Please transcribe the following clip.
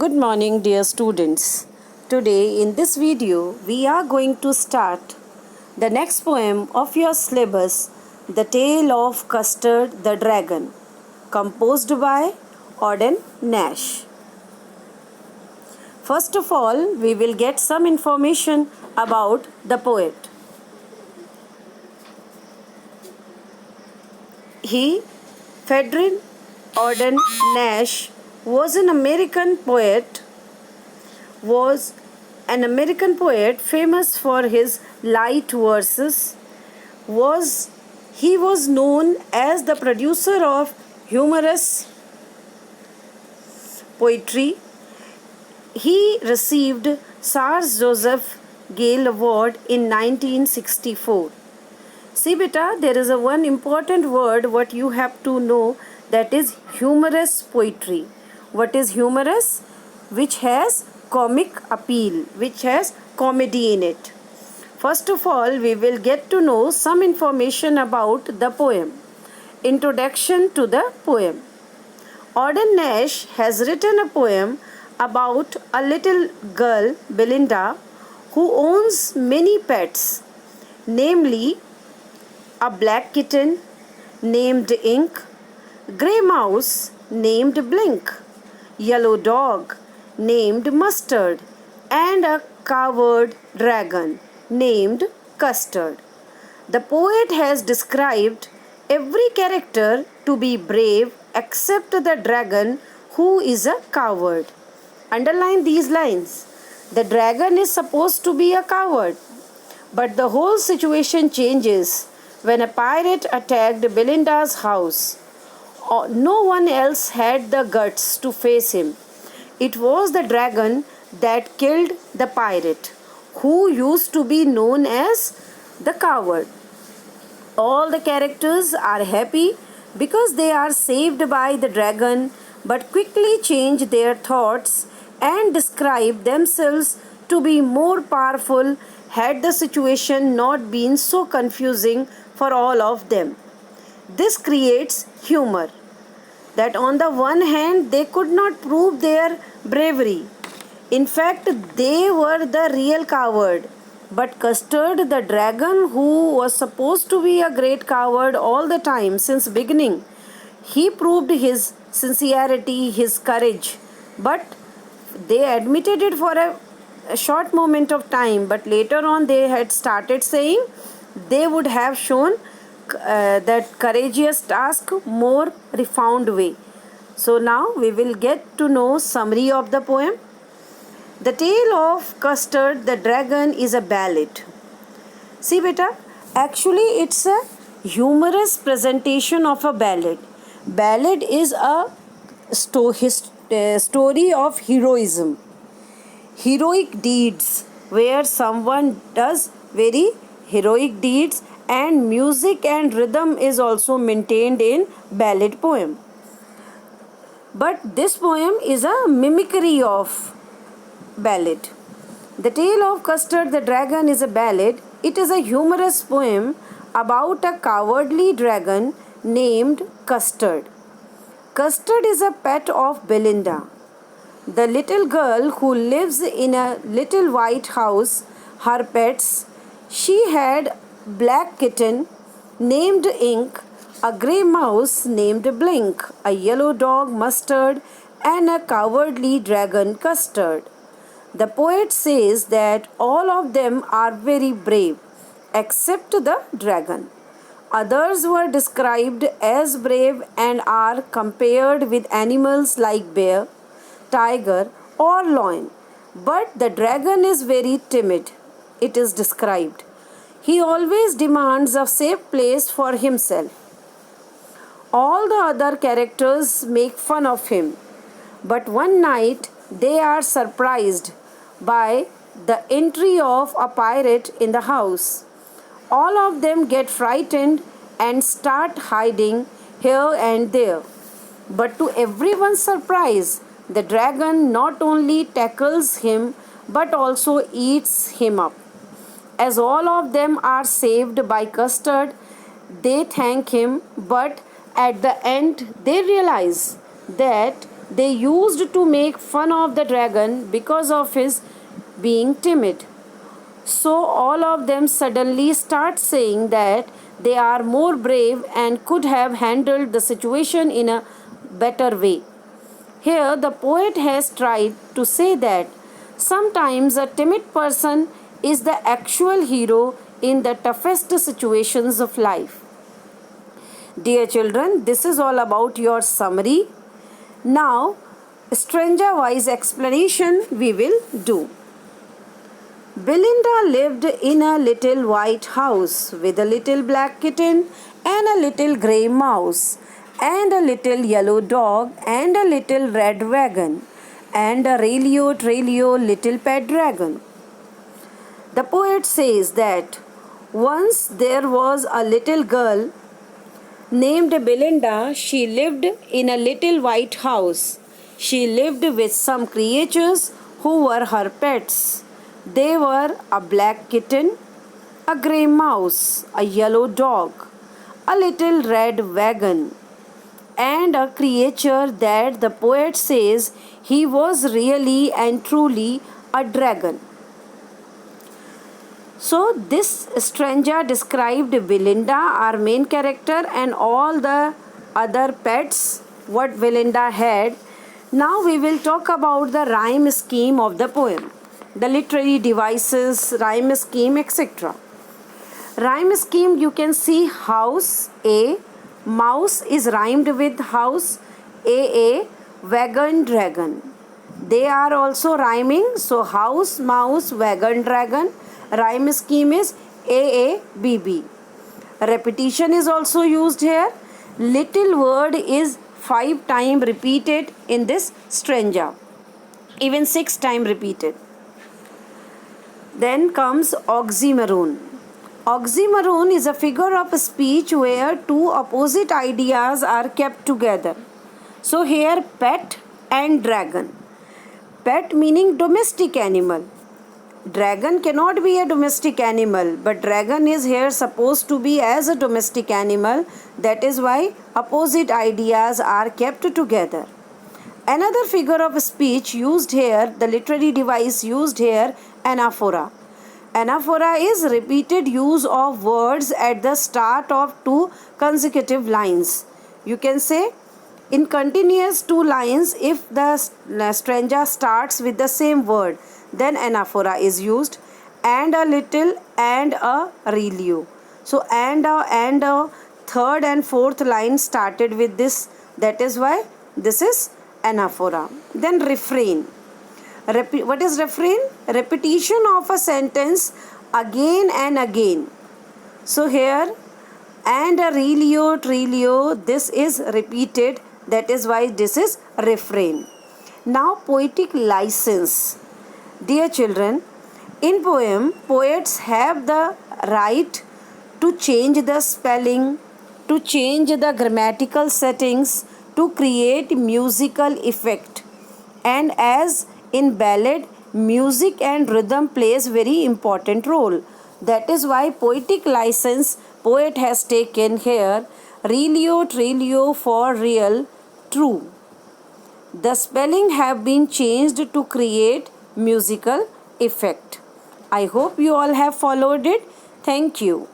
Good morning, dear students. Today in this video we are going to start the next poem of your syllabus, The Tale of Custard the Dragon, composed by Auden Nash. First of all, we will get some information about the poet. Frederick Auden Nash, was an American poet famous for his light verses. He was known as the producer of humorous poetry. He received Sir Joseph Gale Award in 1964. See beta, there is one important word what you have to know, that is humorous poetry. What is humorous? Which has comic appeal, which has comedy in it. First of all, we will get to know some information about the poem. Introduction to the poem. Auden Nash has written a poem about a little girl, Belinda, who owns many pets, namely a black kitten named Ink, grey mouse named Blink, yellow dog named Mustard, and a coward dragon named Custard. The poet has described every character to be brave except the dragon, who is a coward. Underline these lines. The dragon is supposed to be a coward, but the whole situation changes when a pirate attacked Belinda's house. No one else had the guts to face him. It was the dragon that killed the pirate, who used to be known as the coward. All the characters are happy because they are saved by the dragon, but quickly change their thoughts and describe themselves to be more powerful had the situation not been so confusing for all of them. This creates humor, that on the one hand they could not prove their bravery. In fact, they were the real coward. But Custard the dragon, who was supposed to be a great coward all the time since beginning, he proved his sincerity, his courage. But they admitted it for a short moment of time, but later on they had started saying they would have shown that courageous task more refined way. So now we will get to know summary of the poem. The Tale of Custard the Dragon is a ballad. See beta, actually it's a humorous presentation of a ballad. Ballad is a story of heroism, heroic deeds, where someone does very heroic deeds, and music and rhythm is also maintained in ballad poem. But this poem is a mimicry of ballad. The Tale of Custard the Dragon is a ballad. It is a humorous poem about a cowardly dragon named Custard. Custard is a pet of Belinda, the little girl who lives in a little white house. Her pets, she had black kitten named Ink, a grey mouse named Blink, a yellow dog Mustard, and a cowardly dragon Custard. The poet says that all of them are very brave except the dragon. Others were described as brave and are compared with animals like bear, tiger, or lion. But the dragon is very timid, it is described. He always demands a safe place for himself. All the other characters make fun of him, but one night they are surprised by the entry of a pirate in the house. All of them get frightened and start hiding here and there. But to everyone's surprise, the dragon not only tackles him but also eats him up. As all of them are saved by Custard, they thank him, but at the end they realize that They used to make fun of the dragon because of his being timid. So all of them suddenly start saying that they are more brave and could have handled the situation in a better way. Here, the poet has tried to say that sometimes a timid person is the actual hero in the toughest situations of life. Dear children, this is all about your summary. Now, stranger wise explanation we will do. Belinda lived in a little white house with a little black kitten and a little grey mouse and a little yellow dog and a little red wagon and a Trelio little pet dragon. The poet says that once there was a little girl named Belinda. She lived in a little white house. She lived with some creatures who were her pets. They were a black kitten, a grey mouse, a yellow dog, a little red wagon, and a creature that the poet says he was really and truly a dragon. So, this stranger described Belinda, our main character, and all the other pets what Belinda had. Now, we will talk about the rhyme scheme of the poem, the literary devices, rhyme scheme, etc. Rhyme scheme, you can see house, A, mouse is rhymed with house, A, wagon, dragon. They are also rhyming, so house, mouse, wagon, dragon. Rhyme scheme is AABB. Repetition is also used here. Little word is 5 times repeated in this stranger, even 6 times repeated. Then comes oxymoron. Oxymoron is a figure of speech where two opposite ideas are kept together. So here pet and dragon. Pet meaning domestic animal. Dragon cannot be a domestic animal, but dragon is here supposed to be as a domestic animal. That is why opposite ideas are kept together. Another figure of speech used here, the literary device used here, anaphora. Anaphora is repeated use of words at the start of 2 consecutive lines. You can say in continuous 2 lines, if the stranger starts with the same word, then anaphora is used, and a little and a relio. So and a third and fourth line started with this. That is why this is anaphora. Then refrain. What is refrain? Repetition of a sentence again and again. So here and a relio, trilio, this is repeated. That is why this is refrain. Now poetic license. Dear children, in poem, poets have the right to change the spelling, to change the grammatical settings, to create musical effect. And as in ballad, music and rhythm plays very important role. That is why poetic license poet has taken here relio, trilio for real, true. The spelling have been changed to create musical effect. I hope you all have followed it. Thank you.